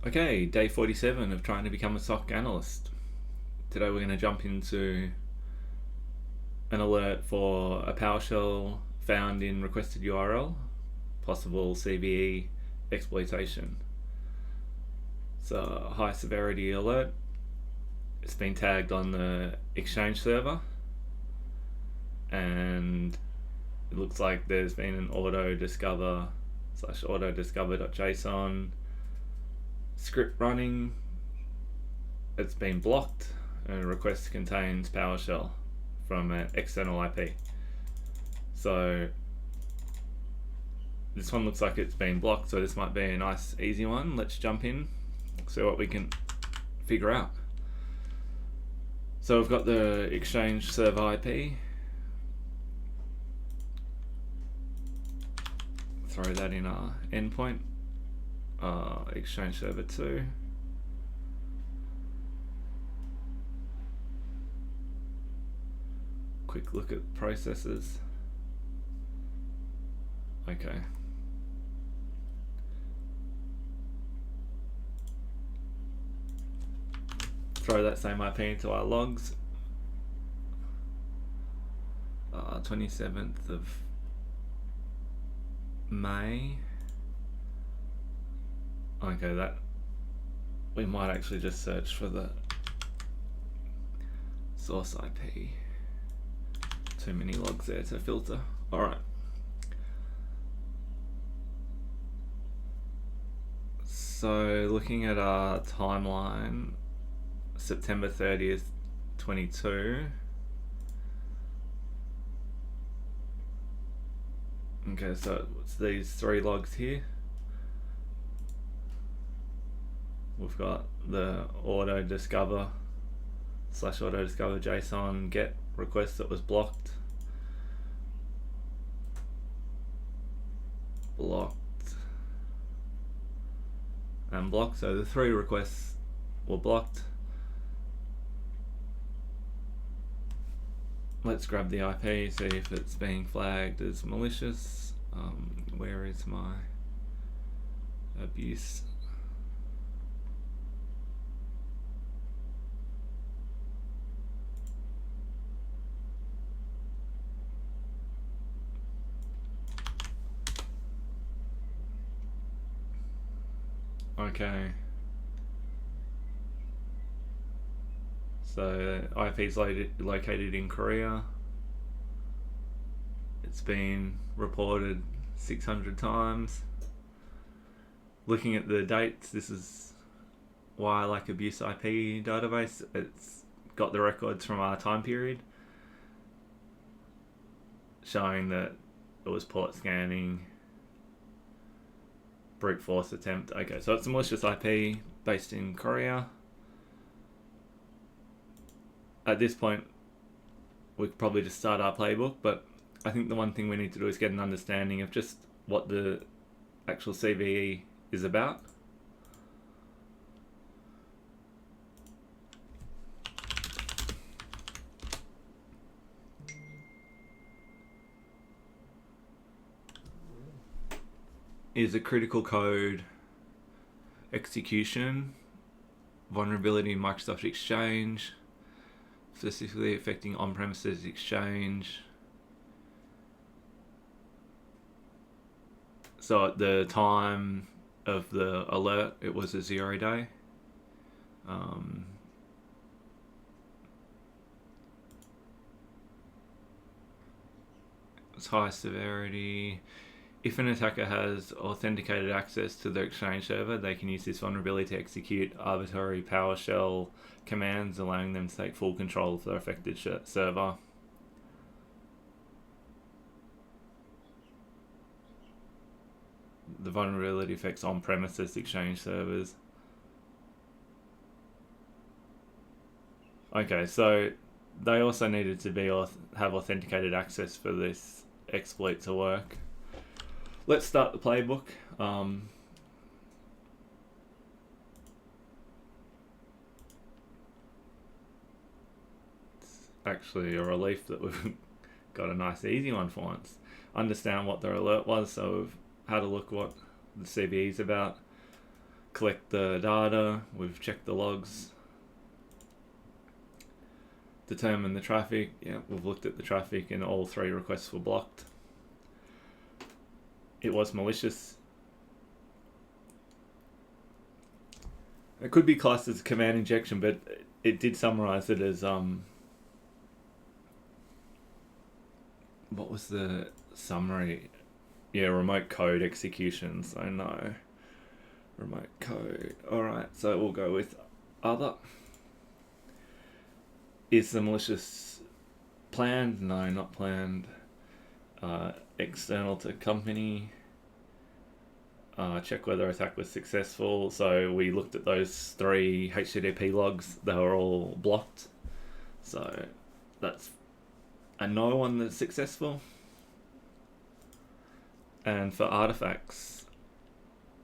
Okay, day 47 of trying to become a SOC analyst. Today we're going to jump into an alert for a PowerShell found in requested URL, possible CVE exploitation. It's a high severity alert. It's been tagged on the Exchange server, and it looks like there's been an autodiscover / autodiscover.json script running. It's been blocked, and a request contains PowerShell from an external IP. So this one looks like it's been blocked, so this might be a nice easy one. Let's jump in, see what we can figure out. So we've got the Exchange server IP. Throw that in our endpoint. Exchange server 2. Quick look at processes. Okay. Throw that same IP into our logs. 27th of May. Okay, that we might actually just search for the source IP. Too many logs there to filter. Alright. So looking at our timeline, September 30th, 22. Okay, so it's these 3 logs here. We've got the autodiscover / autodiscover JSON get request that was blocked. And blocked. So the 3 requests were blocked. Let's grab the IP, see if it's being flagged as malicious. Where is my abuse? Okay. So IP is located in Korea. It's been reported 600 times. Looking at the dates, this is why I like AbuseIP database. It's got the records from our time period, showing that it was port scanning, brute force attempt. Okay, so it's a malicious IP based in Korea. At this point, we could probably just start our playbook, but I think the one thing we need to do is get an understanding of just what the actual CVE is about. Is a critical code execution vulnerability in Microsoft Exchange, specifically affecting on-premises Exchange. So at the time of the alert, it was a 0 day. It's high severity. If an attacker has authenticated access to the Exchange server, they can use this vulnerability to execute arbitrary PowerShell commands, allowing them to take full control of their affected server. The vulnerability affects on-premises Exchange servers. Okay, so they also needed to have authenticated access for this exploit to work. Let's start the playbook. It's actually a relief that we've got a nice easy one for once. Understand what the alert was, so we've had a look what the CVE is about. collect the data, we've checked the logs, determine the traffic, yeah, we've looked at the traffic and all 3 requests were blocked. It was malicious. It could be classed as command injection, but it did summarize it as what was the summary? Yeah, remote code execution. So no, remote code. Alright, so we'll go with other. Is the malicious planned? No, not planned. External to company. Check whether attack was successful. So we looked at those 3 HTTP logs. They were all blocked. So that's a no one that's successful. And for artifacts,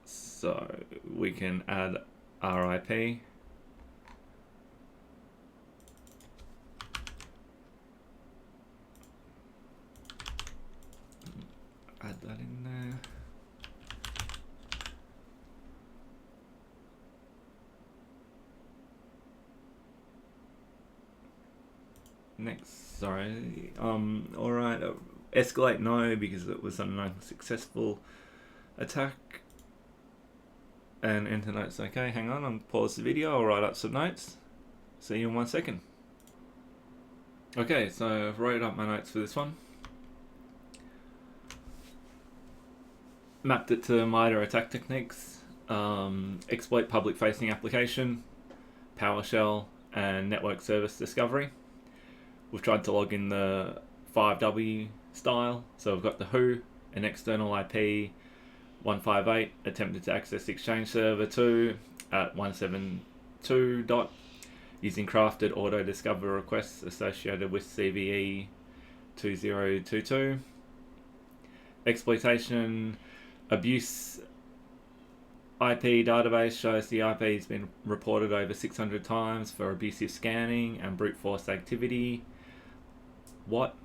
so we can add RIP. Add that in there. Next, sorry. Alright, escalate no, because it was an unsuccessful attack. And enter notes. Okay, hang on, I'll pause the video, I'll write up some notes. See you in 1 second. Okay, so I've wrote up my notes for this one. Mapped it to MITRE attack techniques, exploit public facing application, PowerShell, and network service discovery. We've tried to log in the 5W style, so we've got the who, an external IP 158, attempted to access Exchange Server 2 at 172 dot, using crafted auto-discover requests associated with CVE-2022. Exploitation, abuse IP database shows the IP has been reported over 600 times for abusive scanning and brute force activity. What?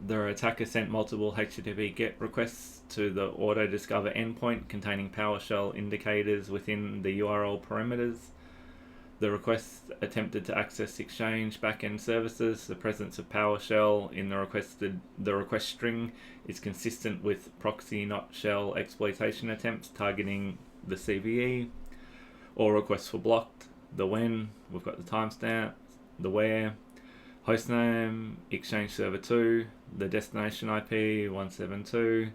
The attacker sent multiple HTTP GET requests to the autodiscover endpoint containing PowerShell indicators within the URL parameters. The request attempted to access Exchange backend services. The presence of PowerShell in the request string is consistent with ProxyNotShell exploitation attempts targeting the CVE. All requests were blocked. The when, we've got the timestamp, the where, hostname, Exchange Server 2, the destination IP 172,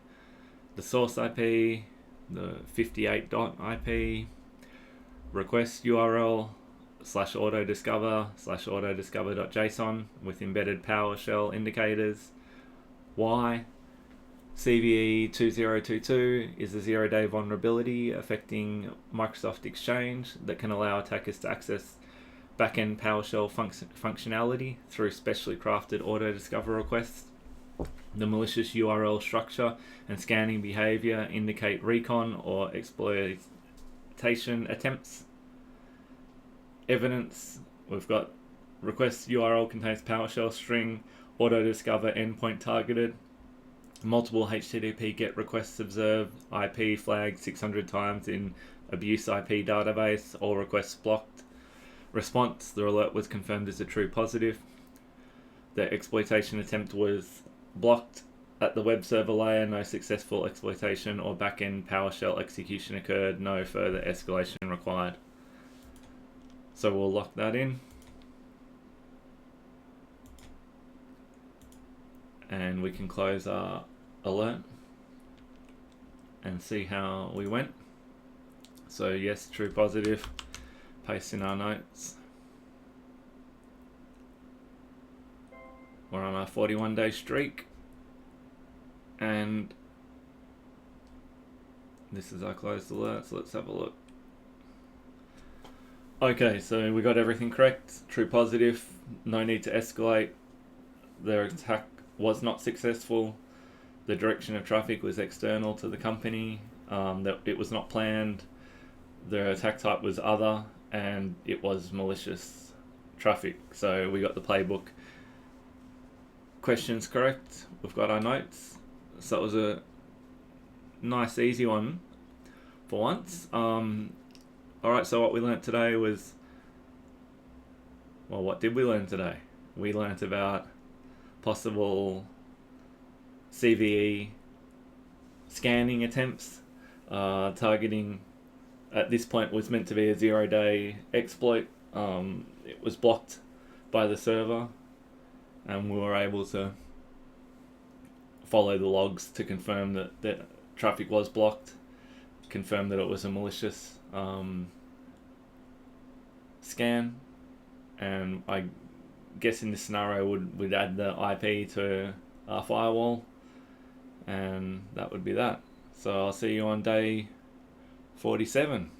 the source IP, the 58.IP, request URL /autodiscover/autodiscover.json with embedded PowerShell indicators. Why? CVE-2022 is a 0-day vulnerability affecting Microsoft Exchange that can allow attackers to access backend PowerShell functionality through specially crafted auto-discover requests. The malicious URL structure and scanning behavior indicate recon or exploitation attempts. Evidence, we've got request URL contains PowerShell string, auto-discover endpoint targeted, multiple HTTP GET requests observed, IP flagged 600 times in AbuseIP database, all requests blocked. Response, the alert was confirmed as a true positive. The exploitation attempt was blocked at the web server layer, no successful exploitation or backend PowerShell execution occurred, no further escalation required. So we'll lock that in. And we can close our alert and see how we went. So yes, true positive. Paste in our notes. We're on our 41-day streak. And this is our closed alert, so let's have a look. Okay, so we got everything correct. True positive, no need to escalate. Their attack was not successful. The direction of traffic was external to the company. That it was not planned. The attack type was other, and it was malicious traffic. So we got the playbook questions correct. We've got our notes. So it was a nice, easy one for once. Alright, Alright, so what we learnt today was, well, what did we learn today? We learnt about possible CVE scanning attempts. Targeting at this point was meant to be a 0-day exploit. It was blocked by the server, and we were able to follow the logs to confirm that traffic was blocked, confirm that it was a malicious scan, and I guess in this scenario would add the IP to our firewall, and that would be that. So I'll see you on day 47.